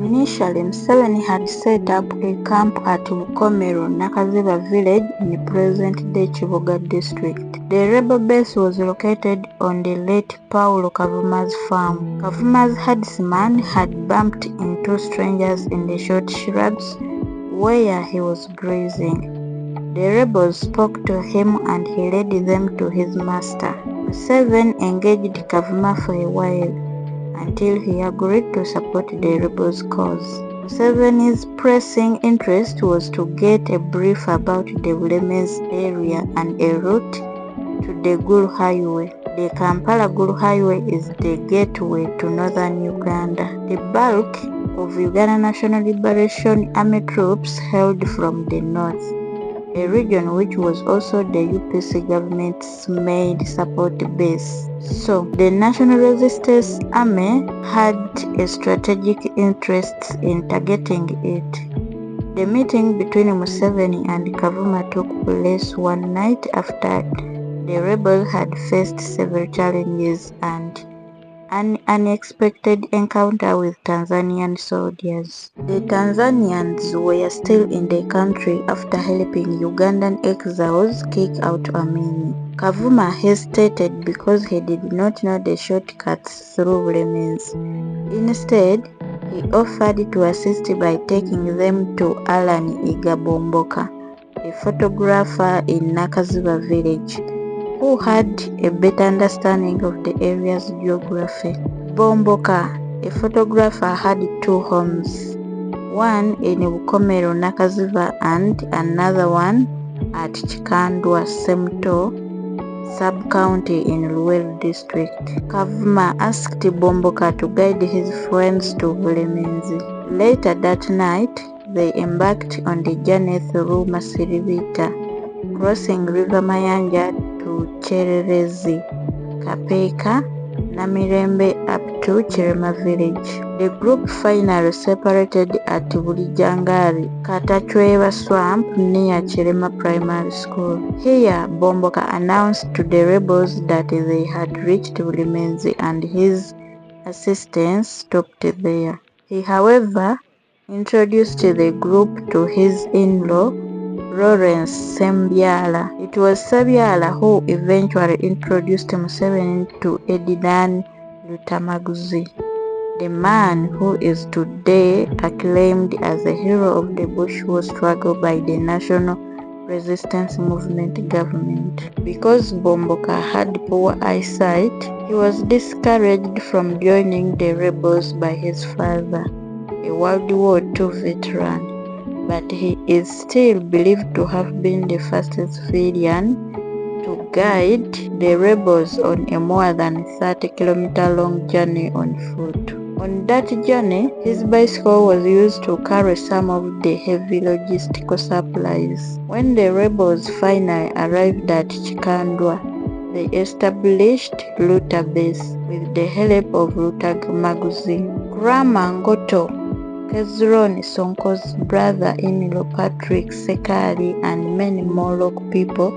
Initially, Museveni had set up a camp at Bukomero, Nakaziba village in present-day Kibuga district. The rebel base was located on the late Paulo Kavuma's farm. Kavuma's herdsman had bumped into strangers in the short shrubs where he was grazing. The rebels spoke to him and he led them to his master. Museveni engaged Kavuma for a while, until he agreed to support the rebels' cause. Museveni's pressing interest was to get a brief about the Bulemeezi area and a route to the Gulu Highway. The Kampala-Gulu Highway is the gateway to northern Uganda. The bulk of Uganda National Liberation Army troops hailed from the north, a region which was also the UPC government's main support base. So, the National Resistance Army had a strategic interest in targeting it. The meeting between Museveni and Kavuma took place one night after the rebels had faced several challenges and an unexpected encounter with Tanzanian soldiers. The Tanzanians were still in the country after helping Ugandan exiles kick out Amini. Kavuma hesitated because he did not know the shortcuts through Bulemeezi. Instead, he offered to assist by taking them to Alan Igabomboka, a photographer in Nakaziba village, who had a better understanding of the area's geography. Bomboka, a photographer, had two homes, one in Bukomero, Nakaziba, and another one at Chikandwa, Semto sub-county in Luwero district. Kavuma asked Bomboka to guide his friends to Bulemeezi. Later that night, they embarked on the journey through Masiribita, crossing River Mayanja to Chererezi, Kapeka, Namirembe up to Chirema village. The group finally separated at Bulijangari, Katachweva swamp near Chirema Primary School. Here, Bomboka announced to the rebels that they had reached Bulemeezi and his assistance stopped there. He, however, introduced the group to his in-law, Lawrence Sembyala. It was Sembyala who eventually introduced Museveni to Edidan Lutamaguzi, the man who is today acclaimed as a hero of the Bush War struggle by the National Resistance Movement government. Because Bomboka had poor eyesight, he was discouraged from joining the rebels by his father, a World War II veteran, but he is still believed to have been the fastest civilian to guide the rebels on a more than 30-kilometer long journey on foot. On that journey, his bicycle was used to carry some of the heavy logistical supplies. When the rebels finally arrived at Chikandwa, they established Luta base with the help of Lutamaguzi. Grandma Ngoto, Hezron Sonko's brother-in-law Patrick Sekali, and many more local people,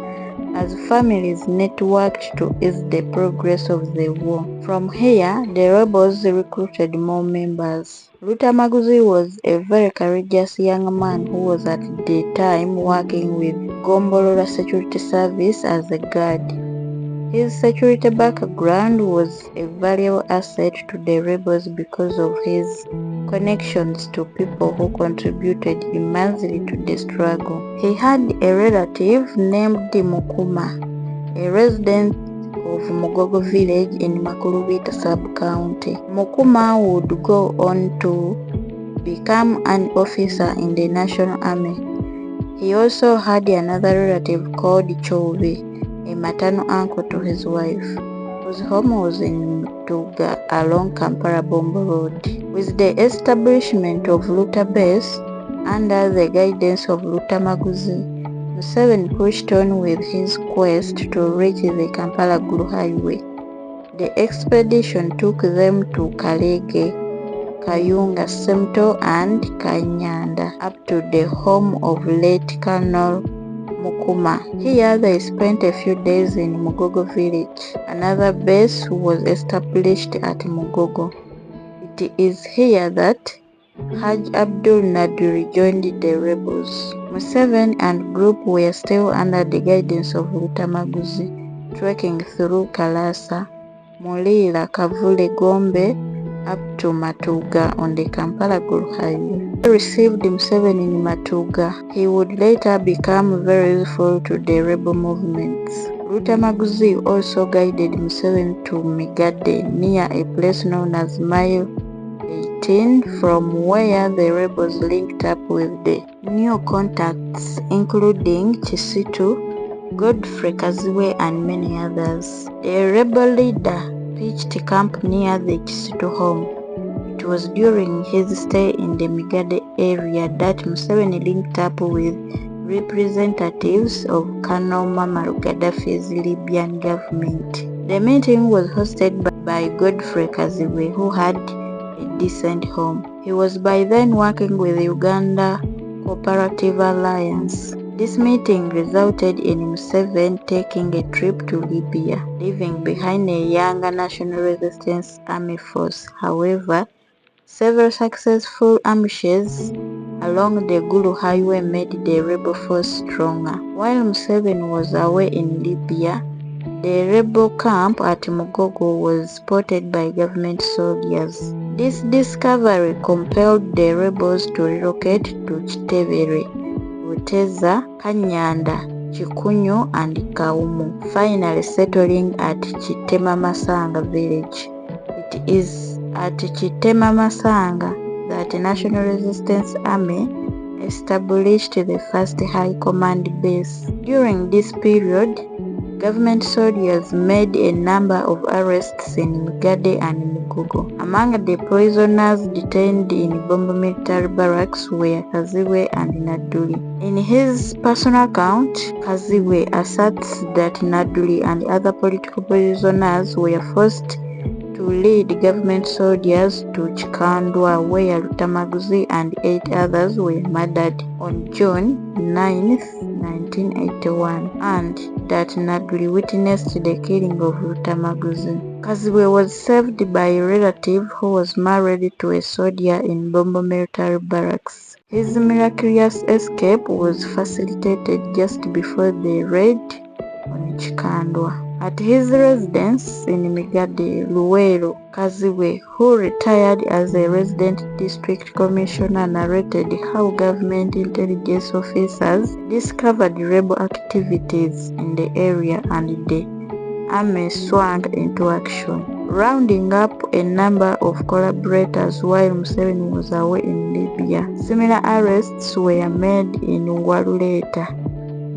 as families networked to ease the progress of the war. From here, the rebels recruited more members. Lutamaguzi was a very courageous young man who was at the time working with Gombolola Security Service as a guard. His security background was a valuable asset to the rebels because of his connections to people who contributed immensely to the struggle. He had a relative named Mukuma, a resident of Mugogo village in Makulubita sub-county. Mukuma would go on to become an officer in the National Army. He also had another relative called Chovi, a maternal uncle to his wife, whose home was in Tuga along Kampala-Bombo Road. With the establishment of Luta Base under the guidance of Lutamaguzi, Museveni pushed on with his quest to reach the Kampala-Gulu Highway. The expedition took them to Kalege, Kayunga, Semto, and Kanyanda, up to the home of late Colonel Mukuma. Here they spent a few days in Mugogo village. Another base was established at Mugogo. It is here that Haj Abdul Nadir joined the rebels. Museveni and group were still under the guidance of Lutamaguzi, trekking through Kalasa, Mulira, Kavule, Gombe, up to Matuga on the Kampala-Gulu highway. He received Museveni in Matuga. He would later become very useful to the rebel movements. Lutamaguzi also guided Museveni to Migade, near a place known as Mile 18, from where the rebels linked up with the new contacts including Kisitu, Godfrey Kaziwe and many others. The rebel leader pitched camp near the Kisitu home. It was during his stay in the Migade area that Museveni linked up with representatives of Colonel Muammar Gaddafi's Libyan government. The meeting was hosted by Godfrey Kaziwe, who had a decent home. He was by then working with the Uganda Cooperative Alliance. This meeting resulted in Museveni taking a trip to Libya, leaving behind a younger National Resistance Army force. However, several successful ambushes along the Gulu Highway made the rebel force stronger. While Museveni was away in Libya, the rebel camp at Mugogo was spotted by government soldiers. This discovery compelled the rebels to relocate to Chitebere, Buteza, Kanyanda, Chikunyu and Kaumu, finally settling at Chitemamasanga village. It is at Chitemamasanga that the National Resistance Army established the first high command base. During this period, government soldiers made a number of arrests in Migade and Mugogo. Among the prisoners detained in Bombo military barracks were Kaziwe and Naduli. In his personal account, Kaziwe asserts that Naduli and other political prisoners were forced to lead government soldiers to Chikandwa, where Lutamaguzi and 8 others were murdered on June 9, 1981, and that Naduli witnessed the killing of Lutamaguzi. Kaziwe was saved by a relative who was married to a soldier in Bombo military barracks. His miraculous escape was facilitated just before the raid on Chikandwa. At his residence in Migade, Luwero, Kaziwe, who retired as a resident district commissioner, narrated how government intelligence officers discovered rebel activities in the area and the army swung into action, rounding up a number of collaborators while Museveni was away in Libya. Similar arrests were made in Waluleta,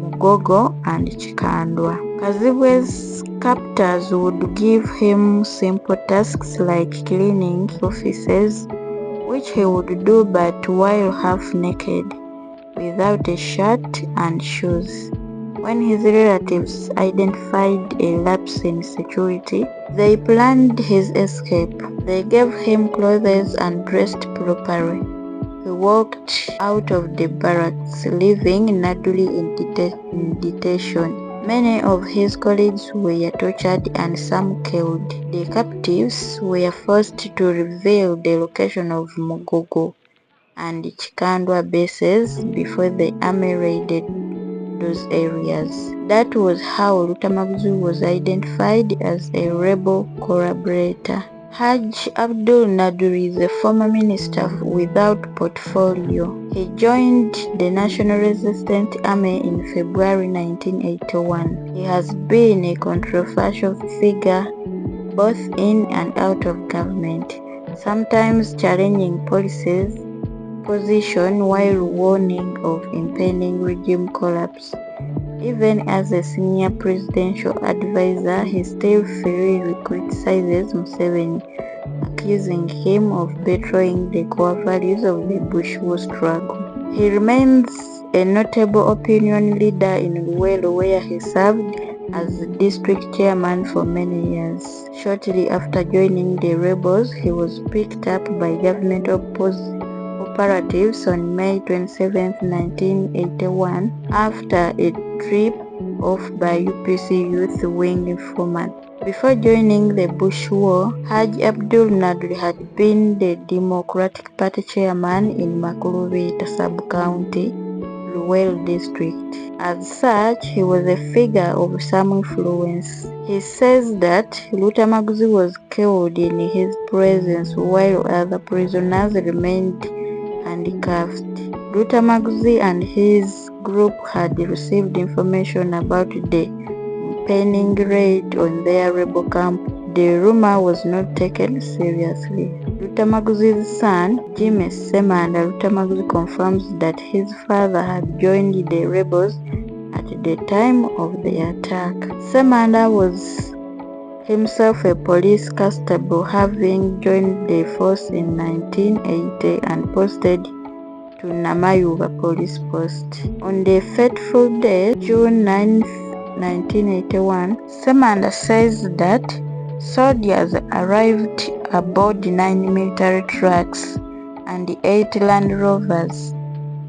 Mugogo and Chikandwa. Kaziwe's captors would give him simple tasks like cleaning offices, which he would do but while half naked, without a shirt and shoes. When his relatives identified a lapse in security, they planned his escape. They gave him clothes and dressed properly. He walked out of the barracks, leaving Naduli in detention. Many of his colleagues were tortured and some killed. The captives were forced to reveal the location of Mugogo and Chikandwa bases before the army raided those areas. That was how Lutamaguzi was identified as a rebel collaborator. Haj Abdul Nadir is a former minister without portfolio. He joined the National Resistance Army in February 1981. He has been a controversial figure both in and out of government, sometimes challenging policies position while warning of impending regime collapse. Even as a senior presidential advisor, he still freely criticizes Museveni, accusing him of betraying the core values of the Bush War struggle. He remains a notable opinion leader in Luwero, where he served as district chairman for many years. Shortly after joining the rebels, he was picked up by government operatives on May 27, 1981, after a trip off by UPC Youth Wing informant. Before joining the Bush War, Haji Abdul Nadir had been the Democratic Party chairman in Makulubita sub-county, Luwero district. As such, he was a figure of some influence. He says that Lutamaguzi was killed in his presence while other prisoners remained handcuffed. Lutamaguzi and his group had received information about the impending raid on their rebel camp. The rumor was not taken seriously. Lutamaguzi's son, Jimmy Semanda Lutamaguzi, confirms that his father had joined the rebels at the time of the attack. Semanda was himself a police constable, having joined the force in 1980 and posted to Namayuba police post. On the fateful day, June 9, 1981, Semanda says that soldiers arrived aboard 9 military trucks and 8 Land Rovers.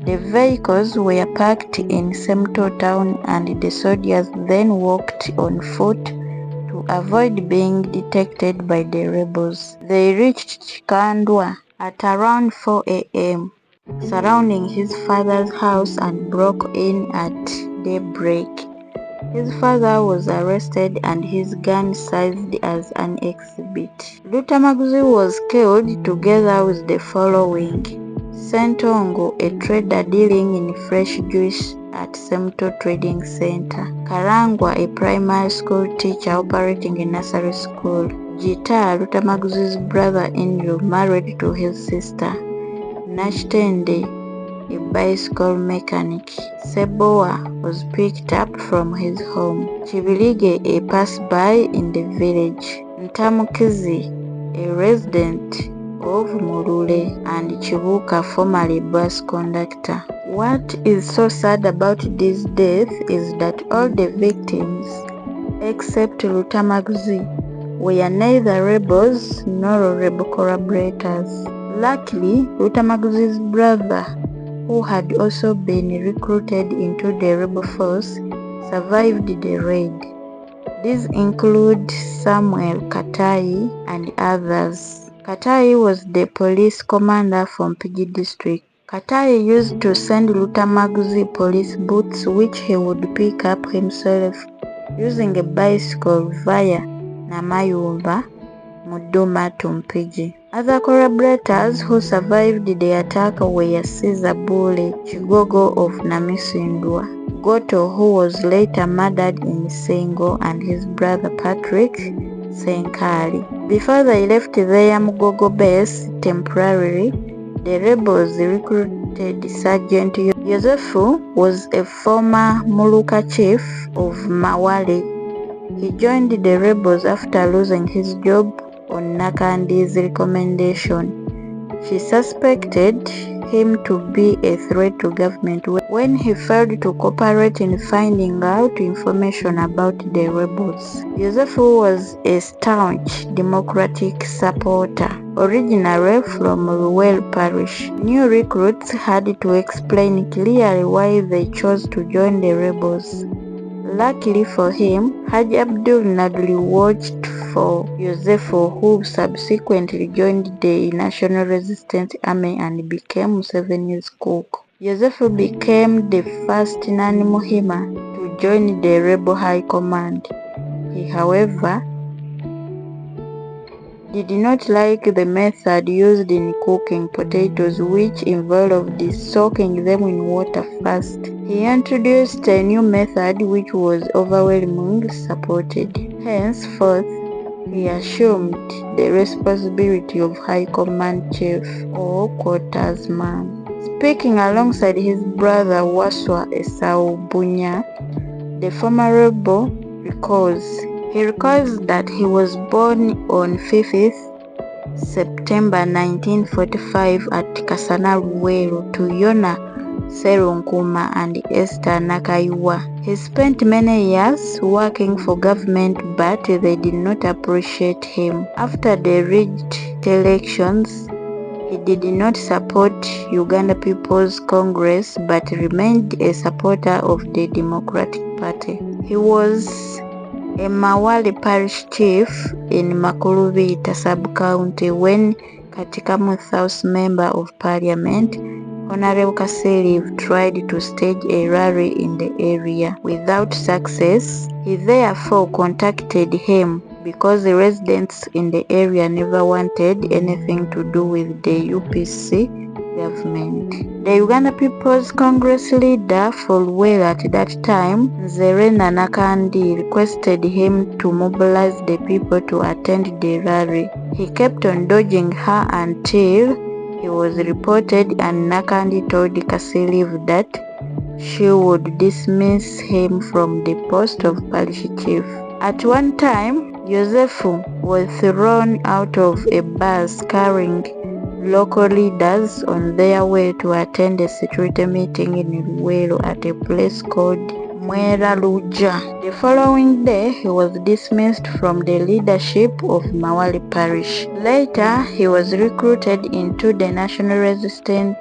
The vehicles were parked in Semto town and the soldiers then walked on foot to avoid being detected by the rebels. They reached Chikandwa at around 4 a.m., surrounding his father's house and broke in at daybreak. His father was arrested and his gun seized as an exhibit. Lutamaguzi was killed together with the following: Sentongo, a trader dealing in fresh juice at Semto Trading Center; Karangwa, a primary school teacher operating a nursery school; Jita, Lutamaguzi's brother-in-law, married to his sister; Nashtende, a bicycle mechanic; Sebowa was picked up from his home; Chibilige, a passerby in the village; Ntamukizi, a resident of Mulule; and Chibuka, formerly bus conductor. What is so sad about this death is that all the victims, except Lutamaguzi, were neither rebels nor rebel collaborators. Luckily, Lutamaguzi's brother, who had also been recruited into the rebel force, survived the raid. These include Samuel Katai and others. Katai was the police commander from PG district. Katai used to send Lutamaguzi police boots which he would pick up himself using a bicycle via Namayumba, Muduma to Mpigi. Other collaborators who survived the attack were Caesar Bule Chigogo of Namisindwa, Goto, who was later murdered in Sengo, and his brother Patrick Senkari. Before they left their Mugogo base temporarily, the rebels recruited Sergeant Yosefu, was a former Muluka chief of Mawale. He joined the rebels after losing his job on Nakandi's recommendation. She suspected him to be a threat to government when he failed to cooperate in finding out information about the rebels. Yosefu was a staunch Democratic supporter, originally from Luwero Parish. New recruits had to explain clearly why they chose to join the rebels. Luckily for him, Haji Abdul Nadir watched for Yosefu, who subsequently joined the National Resistance Army and became Museveni's cook. Yosefu became the first non-Muhima to join the rebel high command. He, however, did not like the method used in cooking potatoes, which involved soaking them in water first. He introduced a new method which was overwhelmingly supported. Henceforth, he assumed the responsibility of High Command Chief or quartersman. Speaking alongside his brother Waswa Esau Bunya, the former rebel recalls. He recalls that he was born on 5th September 1945 at Kasana Luwero to Yona Serunkuma and Esther Nakaiwa. He spent many years working for government, but they did not appreciate him. After the rigged elections, he did not support Uganda People's Congress but remained a supporter of the Democratic Party. He was a Mawale parish chief in Makulubita sub-county when Katikamu South Member of Parliament Honorable Kaselive tried to stage a rally in the area. Without success, he therefore contacted him because the residents in the area never wanted anything to do with the UPC government. The Uganda People's Congress leader for Luwero at that time, Nzerena Nakandi, requested him to mobilize the people to attend the rally. He kept on dodging her until he was reported, and Nakandi told Kaselive that she would dismiss him from the post of parish chief. At one time, Yosefu was thrown out of a bus carrying local leaders on their way to attend a security meeting in Luwero at a place called Mwera Luja. The following day, he was dismissed from the leadership of Mawale Parish. Later, he was recruited into the National Resistance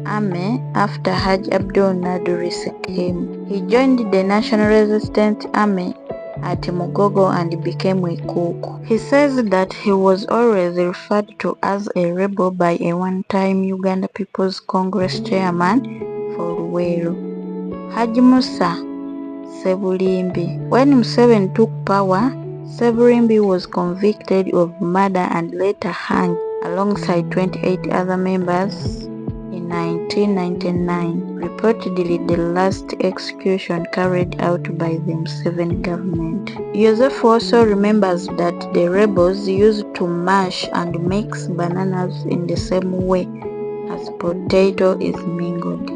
Army after Haj Abdul Nader came. He joined the National Resistance Army at Mugogo and became a cook. He says that he was always referred to as a rebel by a one-time Uganda People's Congress chairman for Luwero, Haji Musa Sebulimbi. When Museveni took power, Sebulimbi was convicted of murder and later hanged alongside 28 other members in 1999, reportedly the last execution carried out by the Museveni government. Joseph also remembers that the rebels used to mash and mix bananas in the same way as potato is mingled.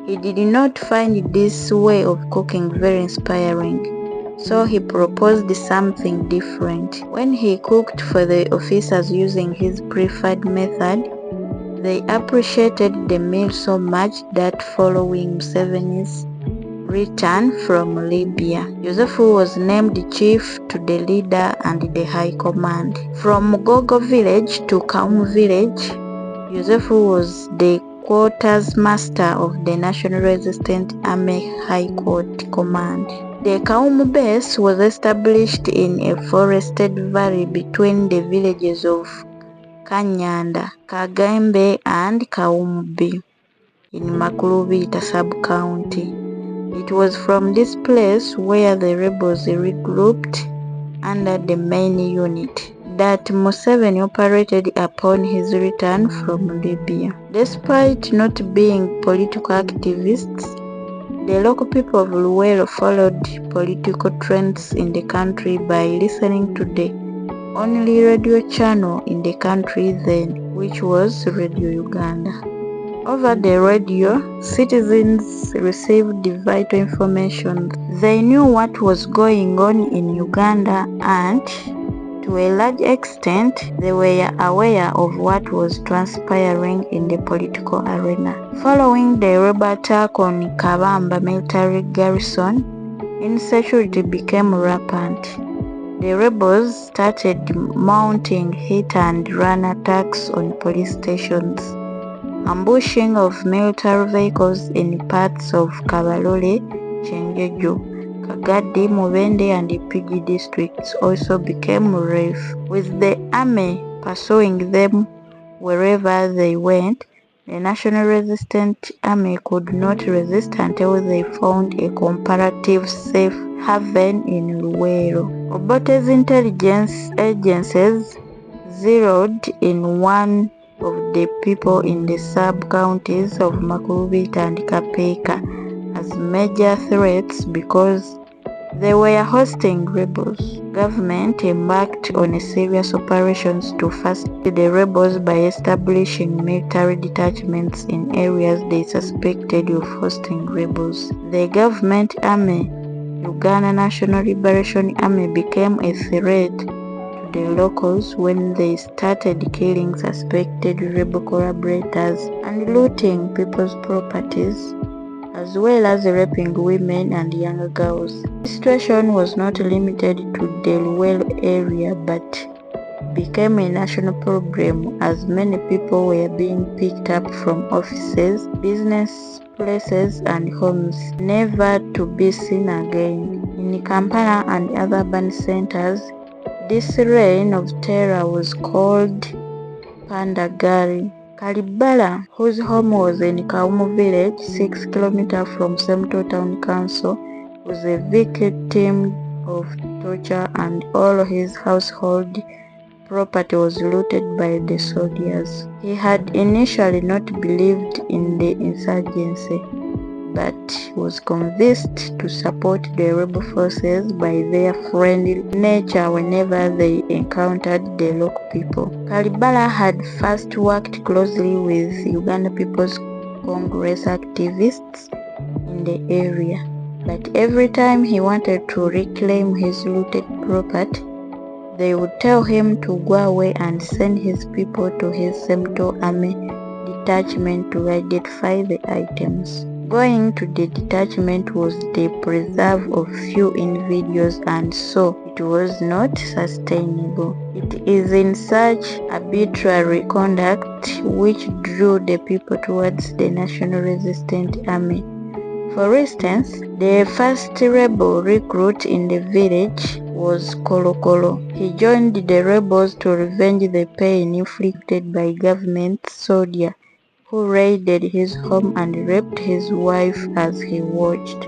He did not find this way of cooking very inspiring, so he proposed something different. When he cooked for the officers using his preferred method, they appreciated the meal so much that following Museveni's return from Libya, Yosefu was named chief to the leader and the high command. From Mugogo village to Kaumu village, Yosefu was the quarters master of the National Resistance Army High Court Command. The Kaumu base was established in a forested valley between the villages of Kanyanda, Kagembe and Kaumbi in Makulubita sub-county. It was from this place where the rebels regrouped under the main unit that Museveni operated upon his return from Libya. Despite not being political activists, the local people of Luwero followed political trends in the country by listening to the only radio channel in the country then, which was Radio Uganda. Over the radio, citizens received vital information. They knew what was going on in Uganda and, to a large extent, they were aware of what was transpiring in the political arena. Following the rebel attack on Kabamba military garrison, insecurity became rampant. The rebels started mounting hit-and-run attacks on police stations, ambushing of military vehicles in parts of Kabalole, Chenjeju, Kagadi, Mubende and Pigi districts also became rife, with the army pursuing them wherever they went. The National Resistance Army could not resist until they found a comparative safe haven in Luwero. Obote's intelligence agencies zeroed in one of the people in the sub-counties of Makulubita and Kapeka as major threats because they were hosting rebels. Government embarked on a serious operations to first the rebels by establishing military detachments in areas they suspected of hosting rebels. The government army, Uganda National Liberation Army, became a threat to the locals when they started killing suspected rebel collaborators and looting people's properties, as well as raping women and younger girls. The situation was not limited to the Luwero area but became a national problem as many people were being picked up from offices, business places and homes, never to be seen again. in Kampala and other urban centers. This reign of terror was called Pandagari. Kalibala, whose home was in Kaumu village, 6 km from Semto Town Council, was a victim of torture and all his household property was looted by the soldiers. He had initially not believed in the insurgency, but was convinced to support the rebel forces by their friendly nature whenever they encountered the local people. Kalibala had first worked closely with Uganda People's Congress activists in the area, but every time he wanted to reclaim his looted property, they would tell him to go away and send his people to his Semto Army detachment to identify the items. Going to the detachment was the preserve of few individuals, and so it was not sustainable. It is in such arbitrary conduct which drew the people towards the National Resistance Army. For instance, the first rebel recruit in the village was Kolo Kolo. He joined the rebels to revenge the pain inflicted by government soldiers who raided his home and raped his wife as he watched.